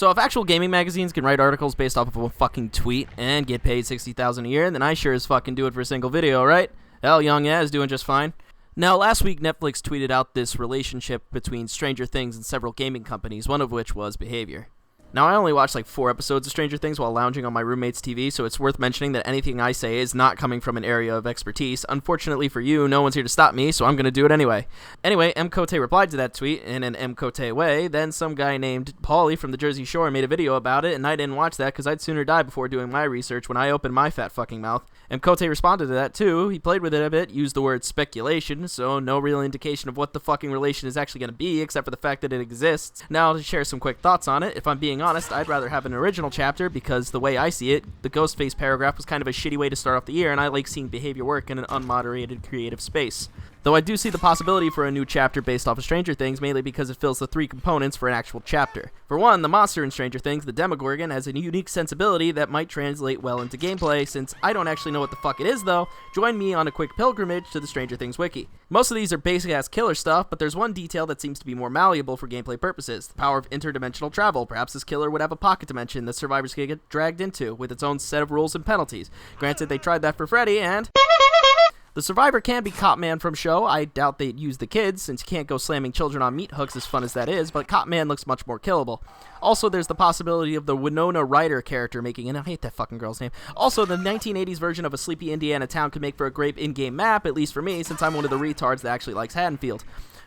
So if actual gaming magazines can write articles based off of a fucking tweet and get paid $60,000 a year, then I sure as fuck can do it for a single video, right? Hell, Young Yeah is doing just fine. Now, last week, Netflix tweeted out this relationship between Stranger Things and several gaming companies, one of which was Behavior. Now, I only watched like 4 episodes of Stranger Things while lounging on my roommate's TV, so it's worth mentioning that anything I say is not coming from an area of expertise. Unfortunately for you, no one's here to stop me, so I'm going to do it anyway. Anyway, M. Cote replied to that tweet in an M. Cote way, then some guy named Paulie from the Jersey Shore made a video about it, and I didn't watch that because I'd sooner die before doing my research when I opened my fat fucking mouth. M. Cote responded to that too. He played with it a bit, used the word speculation, so no real indication of what the fucking relation is actually going to be, except for the fact that it exists. Now, to share some quick thoughts on it, if I'm being honest, I'd rather have an original chapter because the way I see it, the Ghostface paragraph was kind of a shitty way to start off the year, and I like seeing Behavior work in an unmoderated creative space. Though I do see the possibility for a new chapter based off of Stranger Things, mainly because it fills the 3 components for an actual chapter. For one, the monster in Stranger Things, the Demogorgon, has a unique sensibility that might translate well into gameplay. Since I don't actually know what the fuck it is though, join me on a quick pilgrimage to the Stranger Things wiki. Most of these are basic ass killer stuff, but there's one detail that seems to be more malleable for gameplay purposes: the power of interdimensional travel. Perhaps this killer would have a pocket dimension that survivors can get dragged into, with its own set of rules and penalties. Granted, they tried that for Freddy, and the survivor can be Cop Man from show. I doubt they'd use the kids, since you can't go slamming children on meat hooks as fun as that is, but Cop Man looks much more killable. Also, there's the possibility of the Winona Ryder character making, and I hate that fucking girl's name. Also, the 1980s version of a sleepy Indiana town could make for a great in-game map, at least for me, since I'm one of the retards that actually likes Haddonfield.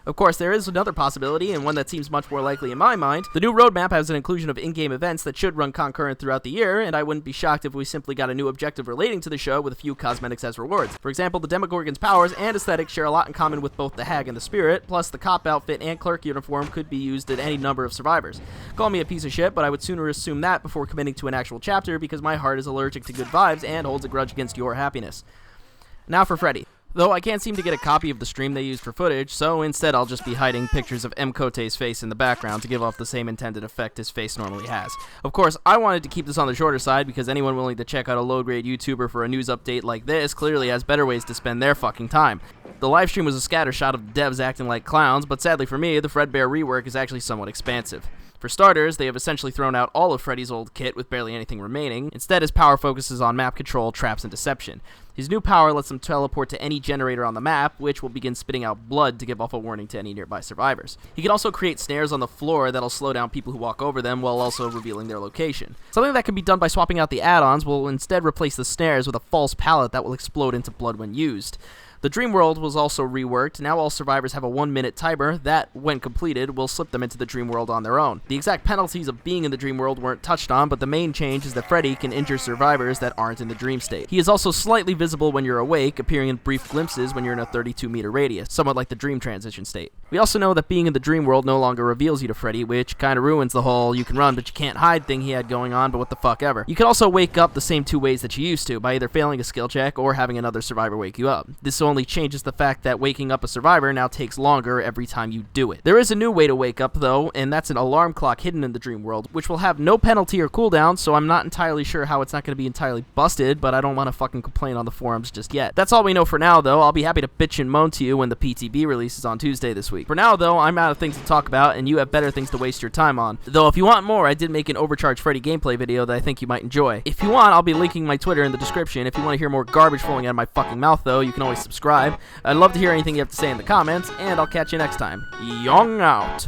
Of course, there is another possibility, and one that seems much more likely in my mind. The new roadmap has an inclusion of in-game events that should run concurrent throughout the year, and I wouldn't be shocked if we simply got a new objective relating to the show with a few cosmetics as rewards. For example, the Demogorgon's powers and aesthetics share a lot in common with both the Hag and the Spirit, plus the cop outfit and clerk uniform could be used in any number of survivors. Call me a piece of shit, but I would sooner assume that before committing to an actual chapter because my heart is allergic to good vibes and holds a grudge against your happiness. Now for Freddy. Though I can't seem to get a copy of the stream they used for footage, so instead I'll just be hiding pictures of M. Cote's face in the background to give off the same intended effect his face normally has. Of course, I wanted to keep this on the shorter side because anyone willing to check out a low-grade YouTuber for a news update like this clearly has better ways to spend their fucking time. The livestream was a scattershot of the devs acting like clowns, but sadly for me, the Fredbear rework is actually somewhat expansive. For starters, they have essentially thrown out all of Freddy's old kit with barely anything remaining. Instead, his power focuses on map control, traps, and deception. His new power lets him teleport to any generator on the map, which will begin spitting out blood to give off a warning to any nearby survivors. He can also create snares on the floor that'll slow down people who walk over them while also revealing their location. Something that can be done by swapping out the add-ons will instead replace the snares with a false pallet that will explode into blood when used. The dream world was also reworked. Now all survivors have a 1-minute timer that, when completed, will slip them into the dream world on their own. The exact penalties of being in the dream world weren't touched on, but the main change is that Freddy can injure survivors that aren't in the dream state. He is also slightly visible when you're awake, appearing in brief glimpses when you're in a 32-meter radius, somewhat like the dream transition state. We also know that being in the dream world no longer reveals you to Freddy, which kinda ruins the whole you can run but you can't hide thing he had going on, but what the fuck ever. You can also wake up the same 2 ways that you used to, by either failing a skill check or having another survivor wake you up. This only changes the fact that waking up a survivor now takes longer every time you do it. There is a new way to wake up though, and that's an alarm clock hidden in the dream world, which will have no penalty or cooldown, so I'm not entirely sure how it's not going to be entirely busted, but I don't want to fucking complain on the forums just yet. That's all we know for now though. I'll be happy to bitch and moan to you when the PTB releases on Tuesday this week. For now though, I'm out of things to talk about, and you have better things to waste your time on. Though if you want more, I did make an Overcharged Freddy gameplay video that I think you might enjoy. If you want, I'll be linking my Twitter in the description. If you want to hear more garbage flowing out of my fucking mouth though, you can always subscribe. I'd love to hear anything you have to say in the comments, and I'll catch you next time. Young out.